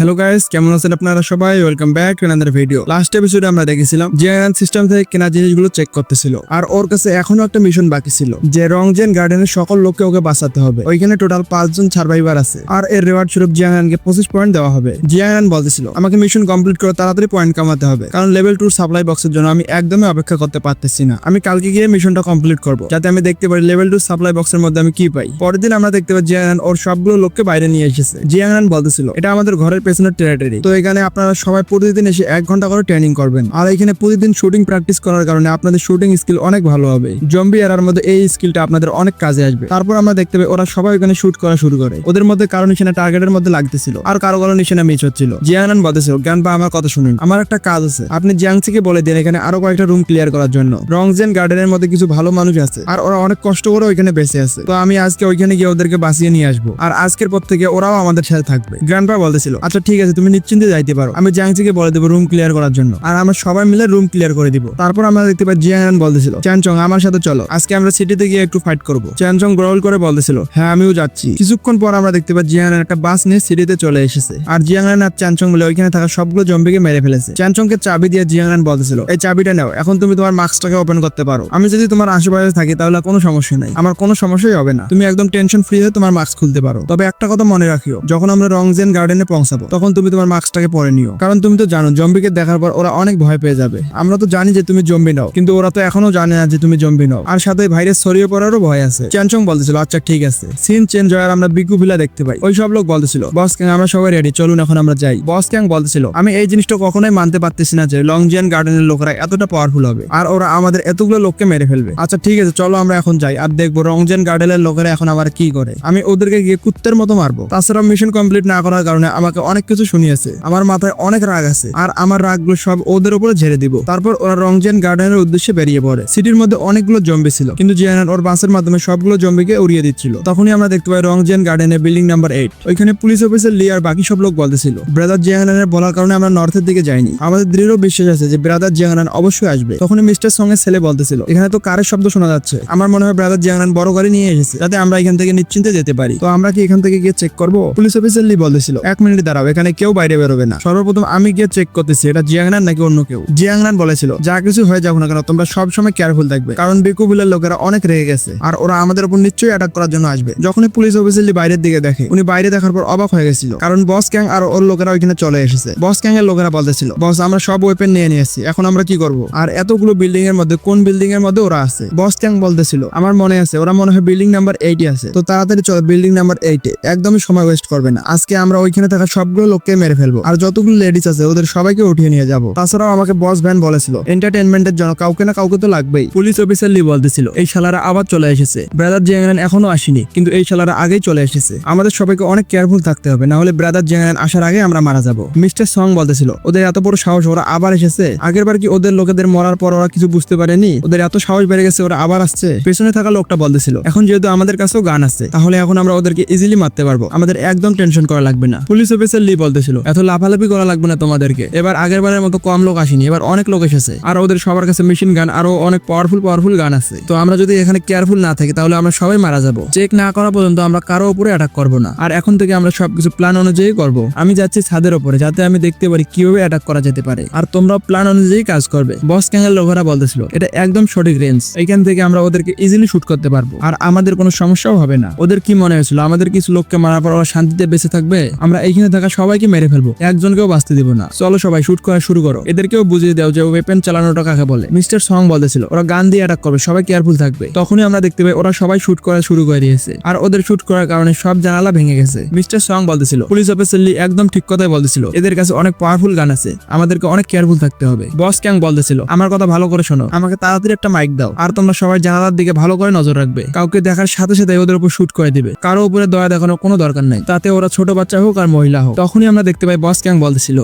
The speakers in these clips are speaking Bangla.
হ্যালো গাইস, কেমন আছেন আপনারা সবাই? Welcome back to another video. Last এপিসোডে আমরা দেখেছিলাম জিয়ান সিস্টেম থেকে কেনা জিনিসগুলো চেক করতেছিল, আর ওর কাছে এখনো একটা মিশন বাকি ছিল যে রংজেন গার্ডেনের সকল লোককে ওকে বাঁচাতে হবে। ওইখানে টোটাল 5 জন সার্ভাইভার আছে, আর এর রিওয়ার্ড স্বরূপ জিয়ানকে 25 পয়েন্ট দেওয়া হবে। জিয়ান বলতেছিল আমাকে মিশন কমপ্লিট করে তাড়াতাড়ি পয়েন্ট কামাতে হবে, কারণ লেভেল 2 সাপ্লাই বক্সের জন্য আমি একদমই অপেক্ষা করতে পারতেছি না। আমি কালকে গিয়ে মিশনটা কমপ্লিট করব, যাতে আমি দেখতে পারি লেভেল 2 সাপ্লাই বক্সের মধ্যে আমি কি পাই। পরের দিন আমরা দেখতে পাই জিয়ান ওর সবগুলো লোককে বাইরে নিয়ে এসেছে। জিয়ান বলতেছিল এটা আমাদের ঘরের পেছনের টেরিটরি, তো এখানে আপনারা সবাই প্রতিদিন এসে 1 ঘন্টা করে ট্রেনিং করবেন, আর এখানে প্রতিদিন শুটিং প্র্যাকটিস করার কারণে আপনাদের শুটিং স্কিল অনেক ভালো হবে। জম্বি এরার মধ্যে এই স্কিলটা আপনাদের অনেক কাজে আসবে। তারপর আমরা দেখতে পাই ওরা সবাই ওখানে শুট করা শুরু করে। ওদের মধ্যে কারো নিশানা টার্গেটের মধ্যে লাগতেছিল, আর কারো কারো নিশানা মিস হচ্ছিল। জিয়ান বলতেছিল জ্ঞানবা আমার কথা শুনুন, আমার একটা কাজ আছে, আপনি জিয়াংসিকে বলে দেন এখানে আরো কয়েকটা রুম ক্লিয়ার করার জন্য। রংজেন গার্ডেনের মধ্যে কিছু ভালো মানুষ আছে, আর ওরা অনেক কষ্ট করে ওইখানে বেঁচে আছে, তো আমি আজকে ওইখানে গিয়ে ওদেরকে বাঁচিয়ে নিয়ে আসবো, আর আজকের পর থেকে ওরাও আমাদের সাথে থাকবে। গ্র্যান্ডপা বলতেছিল আচ্ছা ঠিক আছে, তুমি নিশ্চিন্তে যাইতে পারো, আমি জিয়াংসিকে বলে দেবো রুম ক্লিয়ার করার জন্য, আর আমরা সবাই মিলে রুম ক্লিয়ার করে দিব। তারপর আমরা দেখতে পাই জিয়ান বলতেছিল চ্যানচং আমার সাথে চলো, আজকে আমরা সিটিতে গিয়ে একটু ফাইট করবো। চ্যানচং গ্রহল করে বলতেছিল হ্যাঁ আমিও যাচ্ছি। কিছুক্ষণ পর আমরা দেখতে পাই জিয়ান একটা বাস নিয়ে সিটিতে চলে এসেছে, আর জিয়ান আর চ্যানচং মিলে ওইখানে থাকা সবগুলো জম্বিকে মেরে ফেলেছে। চ্যানচংকে চাবি দিয়ে জিয়ান বলতেছিল এই চাবিটা নাও, এখন তুমি তোমার মাস্কটাকে ওপেন করতে পারো। আমি যদি তোমার আশেপাশে থাকি তাহলে কোনো সমস্যা নাই, আমার কোনো সমস্যাই হবে না, তুমি একদম টেনশন ফ্রি হয়ে তোমার মাস্ক খুলতে পারো। তবে একটা কথা মনে রাখিও, যখন আমরা রংজেন গার্ডেনে পৌঁছাবো তখন তুমি তোমার মাস্কটাকে পরে নিও, কারণ তুমি তো জানো জম্বিকে দেখার পর ওরা অনেক ভয় পেয়ে যাবে। আমরা তো জানি যে তুমি জম্বি নাও, কিন্তু ওরা তো এখনো জানে না যে তুমি জম্বি নাও, আর সাথে ভাইরাস ছড়িয়ে পড়ারও ভয় আছে। চ্যানচং বলতেছিল আচ্ছা ঠিক আছে। সিন চেঞ্জ হওয়ার আমরা বিকু ভিলা দেখতে পাই। ওই সব লোক বলতেছিল বস ক্যাং আমরা সবাই রেডি, চলুন এখন আমরা যাই। বস ক্যাং বলতেছিল আমি এই জিনিসটা কখনোই মানতে পারতেছি না যে লংজিয়ান গার্ডেনের লোকেরা এতটা পাওয়ারফুল হবে, আর ওরা আমাদের এতগুলো লোককে মেরে ফেলবে। আচ্ছা ঠিক আছে চলো আমরা এখন যাই, আর দেখবো রংজিয়ান গার্ডেনের লোকেরা এখন আবার কি করে। আমি ওদেরকে গিয়ে কুত্তের মতো মারবো। তাছাড়া মিশন কমপ্লিট না করার কারণে আমাকে অনেক কিছু শুনিয়েছে, আমার মাথায় অনেক রাগ আছে, আর আমার রাগগুলো সব ওদের উপরে ঝেড়ে দিব। তারপর ওরা রংজিয়ান গার্ডেনের উদ্দেশ্যে বেরিয়ে পড়ে। সিটির মধ্যে অনেকগুলো জম্বি ছিল, কিন্তু জিয়ান ওর বাসের মাধ্যমে সবগুলো জম্বিকে উড়িয়ে দিচ্ছিল। তখনই আমরা দেখতে পাই রংজিয়ান গার্ডেনের বিল্ডিং নাম্বার 8। ওইখানে পুলিশ অফিসার লি আর বাকি সব লোক বলতেছিল ব্রাদার জিয়ানের বলার কারণে আমরা নর্থের দিকে যাইনি, আমাদের দৃঢ় বিশ্বাস আছে যে ব্রাদার জিয়ান অবশ্যই আসবে। তখনই মিস্টার সঙ্গে ছেলে বলতেছিল এখানে তো কারের শব্দ শোনা যাচ্ছে, আমার মনে হয় ব্রাদার জিয়ান বড় গাড়ি নিয়ে এসেছে যাতে আমরা এখান থেকে নিশ্চিন্তে যেতে পারি, তো আমরা কি এখান থেকে গিয়ে চেক করবো? পুলিশ অফিসার লি বলতেছিল 1 মিনিট দাঁড়াও, এখানে কেউ বাইরে বেরোবে না, সর্বপ্রথম আমি গিয়ে চেক করতেছি এটা জিয়াংনান নাকি অন্য কেউ। জিয়াংনান বলেছিল যা কিছু হয়ে যাক না কেন তোমরা সবসময় কেয়ারফুল থাকবে, কারণ বিকুবিলের লোকেরা অনেক রেগে গেছে, আর ওরা আমাদের উপর নিশ্চয়ই অ্যাটাক করার জন্য আসবে। যখনই পুলিশ অফিসার লি বাইরের দিকে দেখে, উনি বাইরে দেখার পর অবাক হয়ে গেছিল, কারণ বস ক্যাং আর ওর লোকেরা ওইখানে চলে এসেছে। বস ক্যাং এর লোকেরা বলতেছিল বস আমরা সব ওয়েপেন নিয়ে নিয়েছি, এখন আমরা কি করব? আর এতগুলো বিল্ডিং এর মধ্যে কোন বিল্ডিং এর মধ্যে ওরা আছে? বস ক্যাং বলতেছিল আমার মনে আছে ওরা মনে হয় বিল্ডিং নাম্বার 8 আছে, তো তাড়াতাড়ি চলো বিল্ডিং নাম্বার 8 এ, একদমই সময় ওয়েস্ট করবে না, আজকে আমরা ওইখানে থাকা সবগুলো লোককে মেরে ফেলবো, আর যতগুলো লেডিস আছে ওদের সবাইকে উঠিয়ে নিয়ে যাবো। তাছাড়াও আমাকে বস ভ্যান বলেছিল এন্টারটেইনমেন্টের জন্য কাউকে না কাউকে তো লাগবেই। পুলিশ অফিসার লি বলতেছিল এই শালারা আবার চলে এসেছে, ব্রাদার জিয়াংনান এখনো আসেনি, কিন্তু এই শালারা আগেই চলে এসেছে, আমাদের সবাইকে অনেক কেয়ারফুল থাকতে হবে, না হলে ব্রাদার জিয়াংনান আসার আগে আমরা মারা যাবো। মিস্টার সং বলতেছিল ওদের এত বড় সাহস, ওরা আবার এসেছে, আগের বার কি ওদের লোকেদের মরার পর ওরা কিছু বুঝতে পারেনি? ওদের এত সাহস বেড়ে গেছে, ওরা আবার আসছে। পেছনে থাকা লোকটা বলতেছিল এখন যেহেতু আমাদের কাছেও গান আছে, তাহলে এখন আমরা ওদেরকে ইজিলি মারতে পারবো, আমাদের একদম টেনশন করা লাগবে না। পুলিশ অফিসার লি বলতেছিল এত লাফালাফি করা লাগবে না তোমাদেরকে, এবার আগের বারের মতো কম লোক আসেনি, এবার অনেক লোক এসেছে, আর ওদের সবার কাছে মেশিন গান আরো অনেক পাওয়ারফুল গান আছে, তো আমরা যদি এখানে কেয়ারফুল না থাকি তাহলে আমরা সবাই মারা যাবো। চেক না করা পর্যন্ত আমরা কারো উপরে অ্যাটাক করবো না, আর এখন থেকে আমরা সবকিছু প্ল্যান অনুযায়ী করব। আমি যাচ্ছি ছাদের উপরে যাতে আমি দেখতে পারি কিভাবে অ্যাটাক করা যেতে পারে, আর তোমরা প্ল্যান অনুযায়ী কাজ করবে। বস ক্যাং এর লোকেরা বলতেছিল এটা একদম সঠিক রেঞ্জ, এখান থেকে আমরা ওদেরকে ইজিলি শুট করতে পারবো, আর আমাদের কোনো সমস্যাও হবে না। ওদের কি মনে হয়েছিল আমাদের কিছু লোককে মারার পর ওরা শান্তিতে বেঁচে থাকবে? আমরা এইখানে থাকা সবাইকে মেরে ফেলবো, একজনকেও বাঁচতে দিব না। চলো সবাই শুট করা শুরু করো, এদেরকেও বুঝিয়ে দাও যে ওয়েপেন চালানোটা কাকে বলে। মিস্টার সং বলতেছিল ওরা গান দিয়ে অ্যাটাক করবে, সবাই কেয়ারফুল থাকবে। তখনই আমরা দেখতে পাই ওরা সবাই শুট করা শুরু করে দিয়েছে, আর ওদের শুট করার কারণে সব জানালা ভেঙে গেছে। মিস্টার সং বলতেছিল পুলিশ অফিসার লি একদম ঠিক কথাই বলতেছিল, এদের কাছে অনেক পাওয়ারফুল গান আছে, আমাদেরকে অনেক কেয়ারফুল থাকতে হবে। বস ক্যাং বলতেছিল আমার কথা ভালো করে শোনো, আমাকে তাড়াতাড়ি একটা মাইক দাও, আর তোমরা সবাই জানালার দিকে ভালো করে নজর রাখবে, কাউকে দেখার সাথে সাথে ওদের উপর শুট করে দিবে, কারো উপরে দয়া দেখানোর কোনো দরকার নাই, তাতে ওরা ছোট বাচ্চা হোক আর মহিলা হোক। তখনই আমরা দেখতে পাই বস ক্যাং বলতেছিল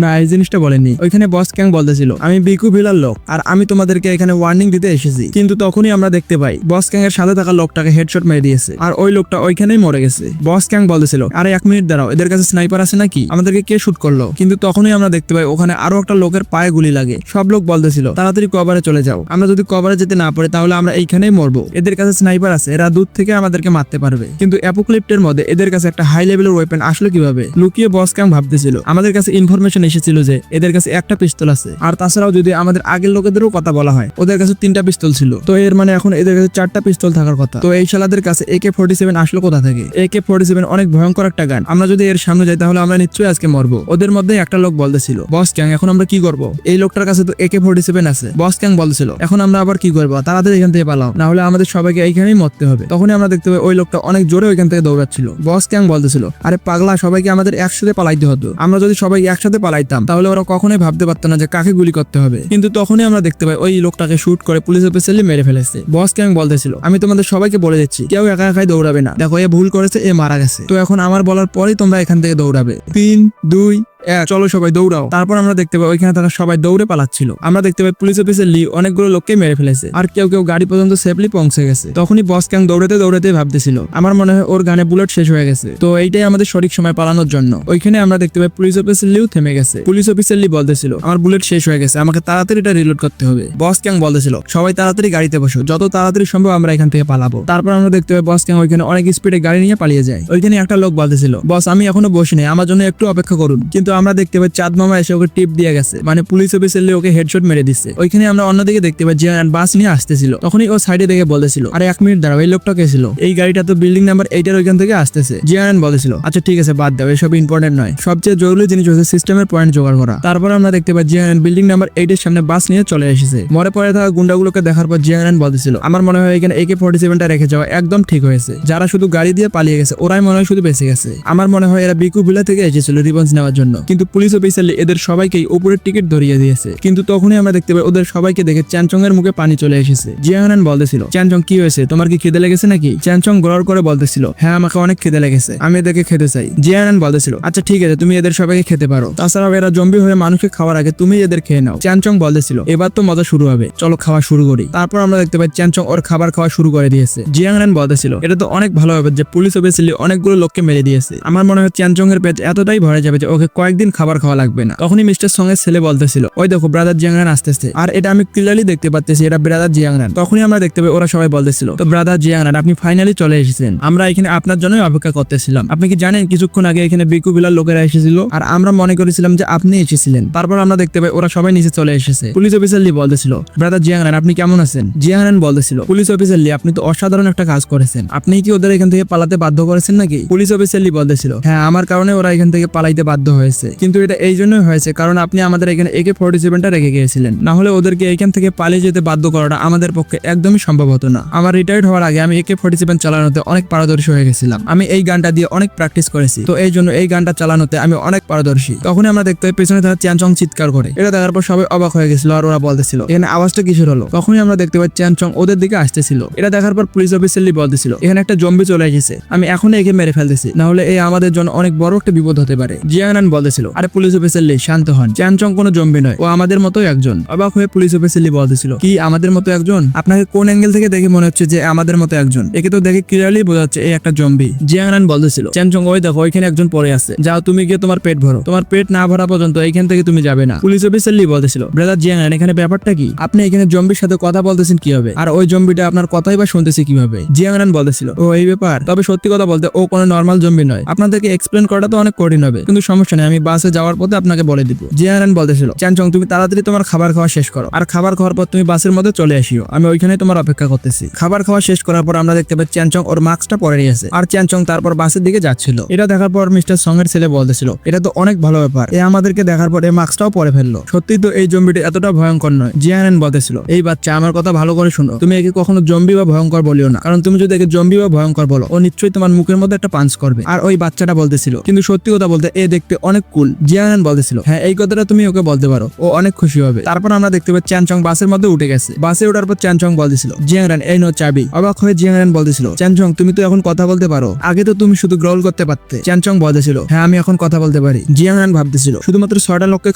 না, এই জিনিসটা বলেনি। ওইখানে বস ক্যাং বলতেছিল আমি বিকু ভিলার লোক আর আমি তোমাদেরকে এখানে ওয়ার্নিং দিতে এসেছি। কিন্তু তখনই আমরা দেখতে পাই বস ক্যাং এর সাথে থাকা লোকটাকে হেডশট মেরে দিয়েছে আর ওই লোকটা ওইখানেই মরে গেছে। বস ক্যাং বলতেছিল আরে 1 মিনিট দাঁড়াও, এদের কাছে স্নাইপার আছে নাকি, আমাদেরকে কে শুট করলো? কিন্তু তখনই আমরা দেখতে পাই ওখানে আরো একটা লোকের পায়ে গুলি লাগে। সব লোক বলতেছিল তাড়াতাড়ি কভারে চলে যাও, আমরা যদি কভারে যেতে না পারি তাহলে আমরা এইখানেই মরবো। এদের কাছে স্নাইপার আছে, এরা দূর থেকে আমাদেরকে মারতে পারবে। কিন্তু অ্যাপোক্লিপ্টের মধ্যে এদের কাছে একটা হাই লেভেলের ওয়েপেন আসলো কিভাবে? লুকিয়ে বস ক্যাং ভাবতেছিল আমাদের কাছে ইনফরমেশন এসেছিল যে এদের কাছে একটা পিস্তল আছে, আর তাছাড়াও যদি আমাদের আগের লোকেদেরও কথা বলা হয় ওদের কাছে 3টা পিস্তল ছিল, তো এর মানে এখন এদের কাছে 4টা পিস্তল থাকার কথা। তো এই শালাদের কাছে AK-47 আসলো কোথা থেকে? AK-47 অনেক ভয়ঙ্কর একটা গান, আমরা যদি এর সামনে যাই তাহলে আমরা নিশ্চয়ই আজকে মরবো। ওদের মধ্যে একটা লোক বলতেছিল বস ক্যাং এখন আমরা কি করব? এই লোকটার কাছে তো AK-47 আছে। বস ক্যাং বলতেছিল এখন আমরা আবার কি করবো? তাড়াতাড়ি এখান থেকে পালাও, না হলে আমাদের সবাইকে এইখানেই মরতে হবে। তখনই আমরা দেখতে পাই ওই লোকটা অনেক জোরে ওইখান থেকে দৌড়াচ্ছিল। বস ক্যাং বলতেছিল আরে পাগলা, সবাইকে আমাদের একসাথে পালাইতে হতো, আমরা যদি সবাই একসাথে পালাইতাম তাহলে ওরা কখনোই ভাবতে পারতো না যে কাকে গুলি করতে হবে। কিন্তু তখনই আমরা দেখতে পাই ওই লোকটাকে শুট করে পুলিশ অফিসারলি মেরে ফেলেছে। বস ক্যাং বলতেছিল আমি তোমাদের সবাইকে বলে দিচ্ছি কেউ একা একাই দৌড়াবে না, দেখো এ ভুল করেছে, এ মারা গেছে, তো এখন আমার বলার পরেই তোমরা এখান থেকে দৌড়াবে। 3, 2, 1 চলো সবাই দৌড়াও। তারপর আমরা দেখতে পাই ওইখানে তারা সবাই দৌড়ে পালাচ্ছিল। আমরা দেখতে পাই পুলিশ অফিসার লি অনেকগুলো লোককে মেরে ফেলেছে আর কেউ কেউ গাড়ি পর্যন্ত সেফলি পৌঁছে গেছে। তখনই বস ক্যাং দৌড়াতে দৌড়াতে ভাবতেছিল আমার মনে হয় ওর গানে বুলেট শেষ হয়ে গেছে, তো এইটাই আমাদের সঠিক সময় পালানোর জন্য। ওইখানে আমরা দেখতে পাই পুলিশ অফিসার লিও থেমে গেছে। পুলিশ অফিসার লি বলতেছিল আমার বুলেট শেষ হয়ে গেছে, আমাকে তাড়াতাড়ি এটা রিলোড করতে হবে। বস ক্যাং বলতেছিল সবাই তাড়াতাড়ি গাড়িতে বসো, যত তাড়াতাড়ি সম্ভব আমরা এখান থেকে পালাবো। তারপর আমরা দেখতে পাই বস ক্যাং ওইখানে অনেক স্পিডে গাড়ি নিয়ে পালিয়ে যায়। ওইখানে একটা লোক বলতেছিল বস আমি এখনো বসি নাই, আমার জন্য একটু অপেক্ষা করুন। কিন্তু আমরা দেখতে পাই চাঁদ মামা এসে ওকে টিপ দিয়ে গেছে, মানে পুলিশ অফিসার ওকে হেডশট মেরে দিচ্ছে। ওইখানে আমরা অন্যদিকে দেখতে পাই জিয়ান বাস নিয়ে আসতেছিল। তখনই ও সাইডে দেখে বলতেছিল আরে 1 মিনিট দাঁড়াও, এই লোকটা কে ছিল? এই গাড়িটা তো বিল্ডিং নাম্বার 8 এর ওইখান থেকে আসতেছে। জিয়ান বলতেছিল আচ্ছা ঠিক আছে বাদ দাও, এসব ইম্পর্টেন্ট নয়, সবচেয়ে জরুরি জিনিস হচ্ছে সিস্টেমের পয়েন্ট জোগাড় করা। তারপর আমরা দেখতে পাই জিয়ান বিল্ডিং নাম্বার 8 এর সামনে বাস নিয়ে চলে এসেছে। মরে পড়ে থাকা গুন্ডাগুলোকে দেখার পর জিয়ান বলতেছিল আমার মনে হয় এখানে AK-47টা রেখে যাওয়া একদম ঠিক হয়েছে, যারা শুধু গাড়ি দিয়ে পালিয়ে গেছে ওরাই মনে হয় শুধু বেঁচে গেছে। আমার মনে হয় এরা বিকু ভিলা থেকে এসেছিল রিভেঞ্জ নেওয়ার জন্য, কিন্তু পুলিশ অফিসার এদের সবাইকে উপরের টিকিট ধরিয়ে দিয়েছে। কিন্তু তখনই আমরা দেখতে পাই ওদের সবাইকে দেখে চ্যানচং এর মুখে পানি চলে এসেছে। জিয়ান বলতেছিল চ্যানচং কি হয়েছে, তোমার কি খিদে লেগেছে নাকি? চ্যানচং গড় করে বলতেছিল হ্যাঁ আমাকে অনেক খিদে লেগেছে, আমি এদেরকে খেতে চাই। জিয়ান বলতেছিল আচ্ছা ঠিক আছে তুমি এদের সবাইকে খেতে পারো, তাছাড়াও এরা জম্বি হয়ে মানুষকে খাওয়ার আগে তুমি এদের খেয়ে নাও। চ্যানচং বলতেছিল এবার তো মজা শুরু হবে, চলো খাওয়া শুরু করি। তারপর আমরা দেখতে পাই চ্যানচং ওর খাবার খাওয়া শুরু করে দিয়েছে। জিয়ান বলতেছিল এটা তো অনেক ভালো হবে যে পুলিশ অফিসার অনেকগুলো লোককে মেরে দিয়েছে, আমার মনে হয় চ্যানচং এর পেট এতটাই ভরে যাবে যে ওকে কয়েকদিন খাবার খাওয়া লাগবে না। তখনই মিস্টার সং এর ছেলে বলতেছিল ওই দেখো ব্রাদার জিয়াংরান আসতেছে, আর এটা আমি ক্লিয়ারলি দেখতে পাচ্ছি এটা ব্রাদার জিয়াংরান। তখনই আমরা দেখতে পাই ওরা সবাই বলতেছিল তো ব্রাদার জিয়াংরান আপনি ফাইনালি চলে এসেছেন, আমরা এখানে আপনার জন্যই অপেক্ষা করতেছিলাম। আপনি কি জানেন কিছুক্ষণ আগে এখানে বিকু বিলার লোকেরা এসেছিল আর আমরা মনে করেছিলাম যে আপনি এসেছিলেন। তারপর আমরা দেখতে পাই ওরা সবাই নিচে চলে এসেছে। পুলিশ অফিসার লি বলতেছিল ব্রাদার জিয়াংরান আপনি কেমন আছেন? জিয়াংরান বলতেছিল পুলিশ অফিসার লি আপনি তো অসাধারণ একটা কাজ করেছেন, আপনি কি ওদের এখান থেকে পালাতে বাধ্য করেছেন নাকি? পুলিশ অফিসার লি বলতেছিল হ্যাঁ আমার কারণে ওরা এখান থেকে পালাইতে বাধ্য হয়েছে, কিন্তু এটা এই জন্যই হয়েছে কারণ আপনি আমাদের এখানে AK-47টা রেখে গিয়েছিলেন, না হলে ওদেরকে এখান থেকে পালিয়ে যেতে বাধ্য করাটা আমাদের পক্ষে একদমই সম্ভব হতো না। আমার রিটায়ার্ড হওয়ার আগে আমি AK-47 চালানোতে অনেক পারদর্শী হয়ে গেছিলাম, আমি এই গানটা দিয়ে অনেক প্র্যাকটিস করেছি, তো এই জন্য এই গানটা চালানোতে আমি অনেক পারদর্শী। তখনই আমরা দেখতে পাই পেছনে তারা চ্যানচং চিৎকার করে, এটা দেখার পর সবাই অবাক হয়ে গেছিল আর ওরা বলতেছিল এখানে আওয়াজটা কিসের হলো। তখনই আমরা দেখতে পাই চ্যানচং ওদের দিকে আসতেছিল, এটা দেখার পর পুলিশ অফিসার লি বলতেছিল এখানে একটা জম্বি চলে এসেছে, আমি এখনই একে মেরে ফেলতেছি, না হলে এই আমাদের জন্য অনেক বড় একটা বিপদ হতে পারে। জিয়াংরান বলতেছিল আরে পুলিশ অফিসার লি শান্ত হন, চ্যানচং কোনো জম্বি নয়, ও আমাদের মতোই একজন। অবাক হয়ে পুলিশ অফিসার লি বলতেছিল কি আমাদের মতো একজন? আপনাকে কোন অ্যাঙ্গেল থেকে দেখে মনে হচ্ছে যে আমাদের মতো একজন? একে তো দেখে ক্লিয়ারলি বোঝা যাচ্ছে এই একটা জম্বি। জিয়াংরান বলতেছিল চ্যানচং ওই দেখো ওইখানে একজন পড়ে আছে, যাও তুমি গিয়ে তোমার পেট ভরো, তোমার পেট না ভরা পর্যন্ত এইখান থেকে তুমি যাবে না। পুলিশ অফিসার লি বলতেছিল ব্রাদার জিয়াংরান এখানে ব্যাপারটা কি? আপনি এখানে জম্বির সাথে কথা বলতেছেন কিভাবে, আর ওই জম্বিটা আপনার কথাই বা শুনতেছে কিভাবে? জিয়াংরান বলতেছিল ও এই ব্যাপার, তবে সত্যি কথা বলতে ও কোনো নর্মাল জম্বি নয়, আপনাদেরকে এক্সপ্লেন করাটা তো অনেক কঠিন হবে, কিন্তু সমস্যা নেই আমি বাসে যাওয়ার পথে আপনাকে বলে দিব। জিয়াংরান বলতেছিল চ্যানচং তুমি তাড়াতাড়ি তোমার খাবার খাওয়া শেষ করো, আর খাবার খাওয়ার পর তুমি বাসের মধ্যে চলে আসিও, আমি ওইখানে তোমার অপেক্ষা করতেছি। খাবার খাওয়া শেষ করার পর আমরা দেখতে পাই চ্যানচং ওর মাস্কটা পরে নিয়েছে আর চ্যানচং তারপর বাসের দিকে যাচ্ছিল। এটা দেখার পর মিস্টার সং এর ছেলে বলতেছিল এটা তো অনেক ভালো ব্যাপার, এ আমাদেরকে দেখার পর এই মাস্কটাও পরে ফেললো, সত্যি তো এই জম্বিটা এতটা ভয়ঙ্কর নয়। জিয়াংরান বলতেছিল এই বাচ্চা আমার কথা ভালো করে শুনো, তুমি একে কখনো জম্বি বা ভয়ঙ্কর বলিও না, কারণ তুমি যদি একে জম্বি বা ভয়ঙ্কর বলো ও নিশ্চয়ই তোমার মুখের মধ্যে একটা পাঞ্চ করবে। আর ওই বাচ্চাটা বলতেছিল কিন্তু সত্যি কথা বলতে এ দেখতে অনেক অনেক কুল। জিয়াং বলতেছিল হ্যাঁ এই কথাটা তুমি ওকে বলতে পারো, ও অনেক খুশি হবে। তারপর আমরা দেখতে পাই চ্যানচং বাসের মধ্যে উঠে গেছে। বাসে ওঠার পর চ্যানচং বলতেছিল জিয়াং এই নো চাবি। অবাক হয়ে জিয়াং বলতেছিল চ্যানচং তুমি তো এখন কথা বলতে পারো, আগে তো তুমি শুধু গ্রল করতে পারতে। চ্যানচং বলতেছিল হ্যাঁ আমি এখন কথা বলতে পারি। জিয়াং ভাবতেছিল শুধুমাত্র 6টা লোককে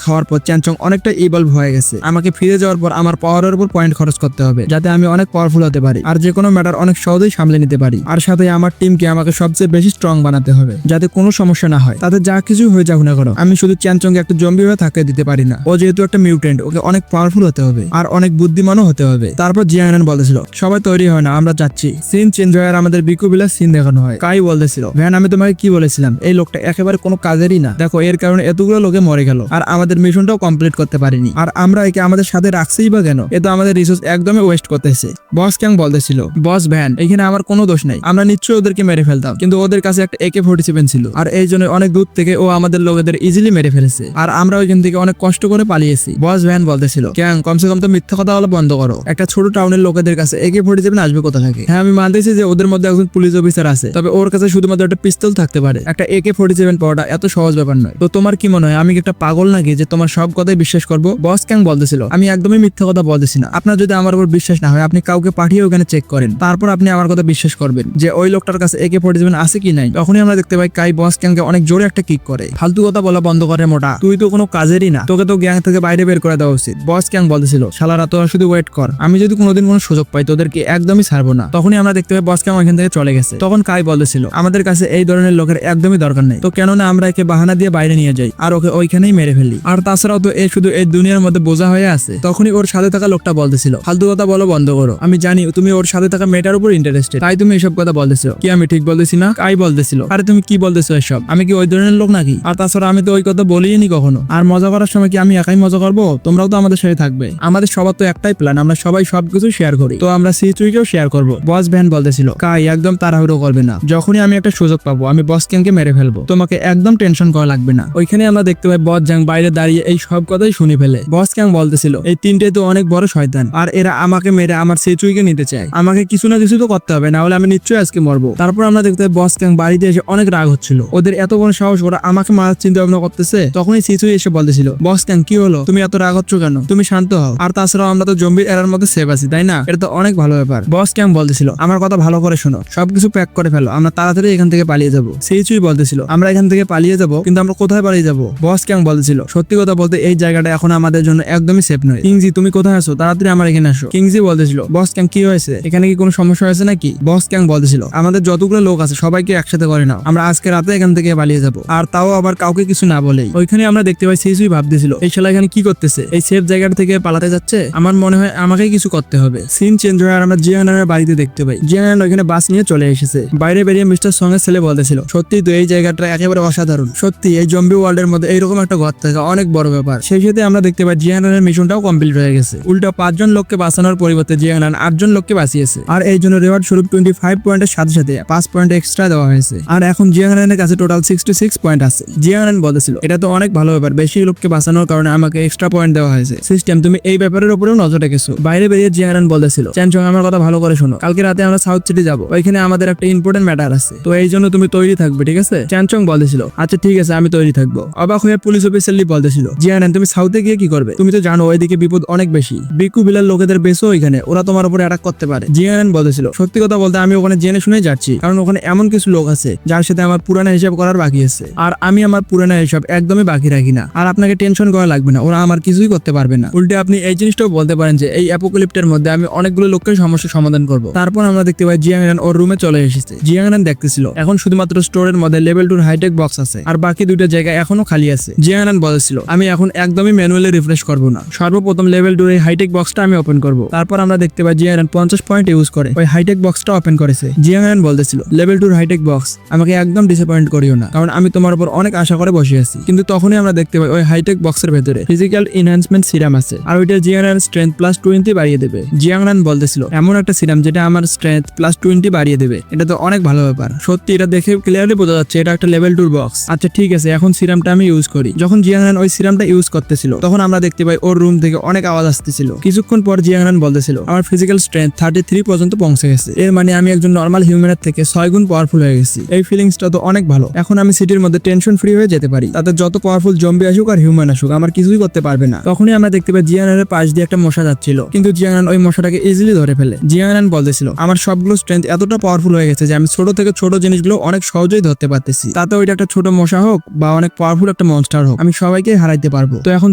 খাওয়ার পর চ্যানচং অনেকটা ইভলভ হয়ে গেছে। আমাকে ফিরে যাওয়ার পর আমার পাওয়ারের উপর পয়েন্ট খরচ করতে হবে যাতে আমি অনেক পাওয়ারফুল হতে পারি আর যে কোনো ম্যাটার অনেক সহজেই সামলে নিতে পারি। আর সাথে আমার টিমকে আমাকে সবচেয়ে বেশি স্ট্রং বানাতে হবে যাতে কোনো সমস্যা না হয়, তাতে যা কিছু হয়ে যাক না কেন আমি শুধু চ্যানচংকে একটা জম্বি হয়ে থাকতে দিতে পারি না। ও যেহেতু একটা মিউটেন্ট, ওকে অনেক পাওয়ারফুল হতে হবে আর অনেক বুদ্ধিমানও হতে হবে। তারপর জিয়াং বলতেছিল সবাই তৈরি হয় না, আমরা যাচ্ছি। সিন চেঞ্জ হয় আর আমাদের বিকু বিলাস সিন দেখানো হয়। কাই বলতেছিল ভ্যান আমি তোমাকে কি বলেছিলাম, এই লোকটা একেবারে কোনো কাজেরই না। দেখো এর কারণে এতগুলো লোকে মরে গেল আর আমাদের মিশনটাও কমপ্লিট করতে পারিনি, আর আমরা একে আমাদের সাথে রাখছেই বা কেন? এ তো আমাদের রিসোর্স একদমই ওয়েস্ট করতেছে। বস ক্যাং বলতেছিল বস ভ্যান এখানে আমার কোনো দোষ নাই, আমরা নিশ্চয়ই ওদেরকে মেরে ফেলতাম, কিন্তু ওদের কাছে একটা AK-47 ছিল আর এই জন্য অনেক দূর থেকে ও আমাদের লোকেদের ইজিলি মেরে ফেলেছে আর আমরা ওইখান থেকে অনেক কষ্ট করে পালিয়েছি। বস ভ্যান বলতেছিল ক্যাং কমসে কম তো মিথ্যা কথা বলা বন্ধ করো, একটা ছোট টাউনের লোকেদের কাছে AK-47 আসবে কোথা থেকে? হ্যাঁ আমি মানতেছি যে ওদের মধ্যে একজন পুলিশ অফিসার আছে, তবে ওর কাছে শুধুমাত্র একটা পিস্তল থাকতে পারে, একটা AK-47 পাওয়াটা এত সহজ ব্যাপার নয়। তো তোমার কি মনে হয় আমি কি একটা পাগল নাকি যে তোমার সব কথাই বিশ্বাস করবো? বস ক্যাং বলতেছিল আমি একদমই মিথ্যা কথা বলতেছি না, আপনার যদি আমার উপর বিশ্বাস না হয় আপনি কাউকে পাঠিয়ে ওখানে চেক করেন, তারপর আপনি আমার কথা বিশ্বাস করবেন যে ওই লোকটার কাছে AK-47 আছে কি নাই। তখনই আমরা দেখতে পাই কাই বস ক্যাংকে অনেক জোরে একটা কিক করে। ফালতু কথা বলা বন্ধ করে মোটা, তুই তো কোনো কাজেরই না, তোকে তো গ্যাং থেকে বাইরে বের করে দেওয়া উচিত। বস ক্যাং বলতেছিল শালারা তোরা শুধু ওয়েট কর, আমি যদি কোনোদিন কোনো সুযোগ পাই তোদেরকে একদমই ছাড়বো না। তখনই আমরা দেখতে পাই বস ক্যাং ওইখান থেকে চলে গেছে। তখন কাই বলতেছিল আমাদের কাছে এই ধরনের লোকের একদমই দরকার নেই, তো কেননা আমরা একে বাহানা দিয়ে বাইরে নিয়ে যাই আর ওকে ওইখানেই মেরে ফেলি। আর তাছাড়াও তো এই শুধু এই দুনিয়ার মধ্যে বোঝা হয়ে আছে। তখনই ওর সাথে থাকা লোকটা বলতেছিল ফালতু কথা বলো বন্ধ করো, আমি জানি তুমি ওর সাথে থাকা মেয়েটার উপর ইন্টারেস্টেড, তাই তুমি এসব কথা বলতেছো। কি আমি ঠিক বলতেছি না? কাই বলতেছিল আরে তুমি কি বলতেছো এসব, আমি কি ওই ধরনের লোক নাকি? আর তাছাড়া আমি তো ওই কথা বলিনি কখনো। আর মজা করার সময় কি আমি একাই মজা করবো? তোমরাও তো আমাদের সাথে থাকবে। আমাদের সবার তো একটাই প্ল্যান, আমরা সবাই সবকিছু শেয়ার করি, তো আমরা সিচুইকেও শেয়ার করবো। বস ভ্যান বলতেছিল কাই একদম তাড়াহুড়ো করবে না, যখনই আমি একটা সুযোগ পাবো আমি বস ক্যাংকে মেরে ফেলবো, তোমাকে একদম টেনশন করা লাগবে না। ওইখানে আমরা দেখতে পাই বস জ্যাং বাইরে দাঁড়িয়ে এই সব কথাই শুনে ফেলে। বস ক্যাং বলতেছিল এই তিনটে তো অনেক বড় শয়তান আর এরা আমাকে মেরে আমার সিচুইকে নিতে চায়, আমাকে কিছু না কিছু তো করতে হবে, না হলে আমি নিশ্চয়ই আজকে মরবো। তারপর আমরা দেখতে পাই বস ক্যাং বাড়িতে এসে অনেক রাগ হচ্ছিল, ওদের এত বড় সাহস, ওরা আমাকে মারার চিন্তা ভাবনা করতেছে। তখনই সিচুই এসে বলতেছিল বস ক্যাং কি হলো, তুমি এত রাগ হচ্ছ কেন? তুমি শান্ত হও। আর তাছাড়াও আমরা তো জম্বির এরার মধ্যে সেভ আছি তাই না? এটা তো অনেক ভালো ব্যাপার। বস ক্যাং বলতেছিল আমার কথা ভালো করে শোনো, সবকিছু প্যাক করে ফেলো, আমরা তাড়াতাড়ি এখান থেকে পালিয়ে যাবো। সিচুই বলতেছিল আমরা এখান থেকে পালিয়ে যাবো, কিন্তু আমরা কোথায় পালিয়ে যাবো? বস ক্যাং বলতেছিল সত্যি কথা বলতে এই জায়গাটা এখন আমাদের জন্য একদমই সেফ নয়। কিংজি তুমি কোথায় আছো? তাড়াতাড়ি আমার এখানে আসো। কিংজি বলতেছিল বস ক্যাং কি হয়েছে, এখানে কি কোনো সমস্যা হয়েছে নাকি? বস ক্যাং বলতেছিল আমাদের যতগুলো লোক আছে সবাইকে একসাথে করে নাও, আমরা আজকে রাতে এখান থেকে পালিয়ে যাবো, আর তাও আবার কাউকে কিছু না বলেই। ওইখানে আমরা দেখতে পাই সিচুই ভাবতেছিল এই শালা এখানে কি করতেছে, এই সেফ জায়গাটা থেকে পালাতে যাচ্ছে, আমার মনে হয় আমাকেই কিছু করতে হবে। সিন চেঞ্জ হয় আর আমরা জিয়ানের বাড়িতে দেখতে পাই জিয়ান ওইখানে বাস নিয়ে চলে এসেছে। বাইরে বেরিয়ে মিস্টার সঙ্গের ছেলে বলতেছিল সত্যি তো এই জায়গাটা একেবারে অসাধারণ, সত্যি এই জম্বি ওয়ার্ল্ডের মধ্যে এইরকম একটা ঘর থাকা অনেক বড় ব্যাপার। সেই সাথে আমরা দেখতে পাই জিয়ানের মিশনটাও কমপ্লিট হয়ে গেছে, উল্টা 5 জন লোককে বাঁচানোর পরিবর্তে জিয়ান 8 জন লোককে বাঁচিয়েছে, আর এই জন্য রিওয়ার্ড স্বরূপ 25 পয়েন্টের সাথে সাথে 5 পয়েন্ট এক্সট্রা দেওয়া হয়েছে। আর এখন জিয়ানের কাছে টোটাল 66 পয়েন্ট আছে। জিয়ান বলতেছিল এটা তো অনেক ভালো ব্যাপার, বেশি লোককে বাঁচানোর কারণে আমাকে এক্সট্রা পয়েন্ট দেওয়া হয়েছে। সিস্টেম তুমি এই ব্যাপারের উপরেও নজর রেখেছো। বাইরে বেরিয়ে জিয়ান বলতেছিল চ্যানচং আমার কথা ভালো করে শোনো, কালকে রাতে আমরা সাউথ সিটি যাবো, ওইখানে আমাদের একটা ইম্পর্টেন্ট ম্যাটার আছে, তো এই জন্য তুমি তৈরি থাকবে ঠিক আছে? চ্যানচং বলতেছিল আচ্ছা ঠিক আছে আমি তৈরি থাকবো। অবাক হয়ে পুলিশ অফিসারলি বলতেছিল জিয়ান তুমি সাউথে গিয়ে কি করবে? তুমি তো জানো ওইদিকে বিপদ অনেক বেশি, বিকু বিলাল লোকেদের বেশও ওইখানে, ওরা তোমার উপরে অ্যাটাক করতে পারে। জিয়ান বলতেছিল সত্যি কথা বলতে আমি ওখানে জেনে শুনে যাচ্ছি, কারণ ওখানে এমন কিছু লোক আছে যার সাথে আমার পুরানা হিসাব করার বাকি আছে, আর আমি আমার পুরানা হিসাব একদমই বাকি রাখি না। আর আপনাকে টেনশন করা লাগবে না, ওরা আমার কিছুই করতে পারবে না। উল্টে আপনি এই জিনিসটাও বলতে পারেন যে এই অ্যাপোক্যালিপ্টের মধ্যে আমি অনেকগুলো লোকের সমস্যার সমাধান করব। তারপর আমরা দেখতে পাই জিয়াং ওর রুমে চলে এসেছে। জিয়াং দেখতেছিল এখন শুধুমাত্র স্টোরের মধ্যে লেভেল 2 হাইটেক বক্স আছে আর বাকি দুইটা জায়গা এখনো খালি আছে। জিয়াং বলেছিল আমি এখন একদমই ম্যানুয়ালি রিফ্রেশ করব না, সর্বপ্রথম লেভেল 2 এই হাইটেক বক্সটা আমি ওপেন করব। তারপর আমরা দেখতে পাই জিয়াং 50 পয়েন্ট ইউজ করে ওই হাইটেক বক্সটা ওপেন করেছে। জিয়াং বলতেছিল লেভেল 2 হাইটেক বক্স আমাকে একদম ডিসঅ্যাপয়েন্ট করিও না, কারণ আমি তোমার উপর অনেক আশা করে বসে আছি। কিন্তু তখনই আমরা দেখতে পাই ওই হাইটেক বক্সের ভেতরে ফিজিক্যাল এনহ্যান্সমেন্ট সিরাম আছে, আর ওইটা জিয়াং স্ট্রেংথ +20 বাড়িয়ে দেবে। জিয়াং বলতেছিল এমন একটা সিরাম যেটা আমার স্ট্রেংথ +20 বাড়িয়ে দেবে, এটা তো অনেক ভালো ব্যাপার। সত্যি এটা দেখে ক্লিয়ারলি বোঝা যাচ্ছে এটা একটা লেভেল 2 বক্স। আচ্ছা ঠিক আছে এখন সিরামটা আমি ইউজ করি। যখন জিয়াং ওই সিরামটা ইউজ করতেছিল তখন আমরা দেখতে পাই ওর রুম থেকে অনেক আওয়াজ আসতেছিল। কিছুক্ষণ পর জিয়াং বলতেছিল আমার ফিজিক্যাল স্ট্রেংথ 33 পর্যন্ত পৌঁছে গেছে, এর মানে আমি একজন নর্মাল হিউম্যানের থেকে 6 গুণ পাওয়ারফুল হয়ে গেছি। এই ফিলিংসটা তো অনেক ভালো, এখন আমি সিটির মধ্যে টেনশন ফ্রি হয়ে যেতে পারি, তাতে যত পাওয়ারফুল জম্বি আসুক আর হিউম্যান আসুক আমার কিছুই করতে পারবে না। তখনই আমরা দেখতে পাই জিয়ানানের পাশ দিয়ে একটা মশা যাচ্ছিল, কিন্তু জিয়ানান ওই মশাটাকে ইজিলি ধরে ফেলে। জিয়ানান বলতেছিল আমার সবগুলো স্ট্রেংথ এতটা পাওয়ারফুল হয়ে গেছে যে আমি ছোট থেকে ছোট জিনিসগুলো অনেক সহজেই ধরতে পারতেছি, তাতে ওইটা একটা ছোট মশা হোক বা অনেক পাওয়ারফুল একটা মনস্টার হোক আমি সবাইকে হারাইতে পারবো। তো এখন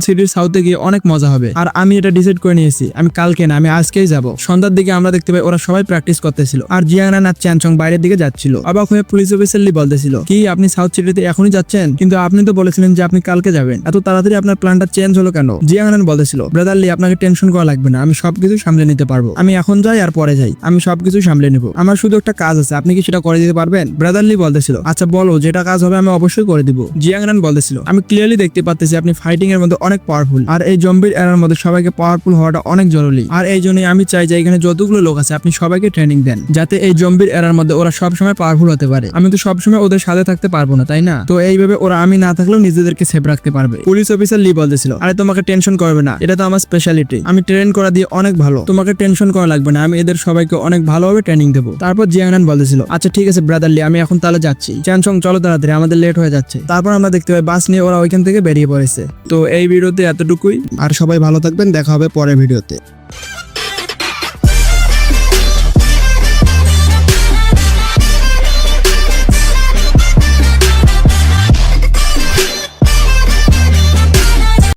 সিটির সাউথে গিয়ে অনেক মজা হবে, আর আমি এটা ডিসাইড করে নিয়েছি আমি কালকে না আমি আজকেই যাব। সন্ধ্যার দিকে আমরা দেখতে পাই ওরা সবাই প্র্যাকটিস করতেছিল আর জিয়ানান আর চ্যানচং বাইরের দিকে যাচ্ছিল। অবাক হয়ে পুলিশ অফিসার লি বলতেছিল কি আপনি সাউথ সিটিতে এখনই যাচ্ছেন, কিন্তু আপনি তো বলেছিলেন যে আপনি কালকে যাবেন, এত তাড়াতাড়ি আপনার প্ল্যানটা চেঞ্জ হলো কেন? জিয়ানান বলতেছিল ব্রাদার লি আপনাকে টেনশন করা লাগবে না, আমি সবকিছু সামলে নিতে পারবো, আমি এখন যাই আর পরে যাই, আমি সবকিছু সামলে নিব, আমার শুধু একটা কাজ আছে, আপনি কি সেটা করে দিতে পারবেন? ব্রাদার লি বলতেছিল আচ্ছা বলো যেটা কাজ হবে আমি অবশ্যই করে দিব। জিয়াংরান বলতেছিল আমি ক্লিয়ারলি দেখতে পাচ্ছি আপনি ফাইটিং এর মধ্যে অনেক পাওয়ারফুল, আর এই জম্বির এরার মধ্যে সবাইকে পাওয়ারফুল হওয়াটা অনেক জরুরি, আর এই জন্যই আমি চাই যে এখানে যতগুলো লোক আছে আপনি সবাইকে ট্রেনিং দেন যাতে এই জম্বির এরার মধ্যে ওরা সবসময় পাওয়ারফুল হতে পারে। আমি তো সবসময় ওদের সাথে থাকতে পারবো না তাই না, তো এইভাবে ওরা আমি না থাকলেও নিজেদেরকে সেভ রাখতে পারবে। পুলিশ অফিসার লি বলতেছিল আরে তোমাকে টেনশন করবে না, এটা তো আমার স্পেশালিটি, আমি ট্রেন করা দিয়ে অনেক ভালো, তোমাকে টেনশন করা লাগবে না, আমি এদের সবাইকে অনেক ভালোভাবে ট্রেনিং দেবো। তারপর জিয়াংরান বলতেছিল আচ্ছা ঠিক আছে ব্রাদার লি আমি এখন তাহলে যাচ্ছি, চ্যানচং চলো তাড়াতাড়ি আমাদের লেট হয়ে যাচ্ছে। তারপর আমরা দেখতে পাই বাস নিয়ে ওরা ওইখান থেকে বেরিয়ে পড়েছে। তো এই ভিডিওতে এতটুকুই, আর সবাই ভালো থাকবেন, দেখা হবে পরের ভিডিওতে।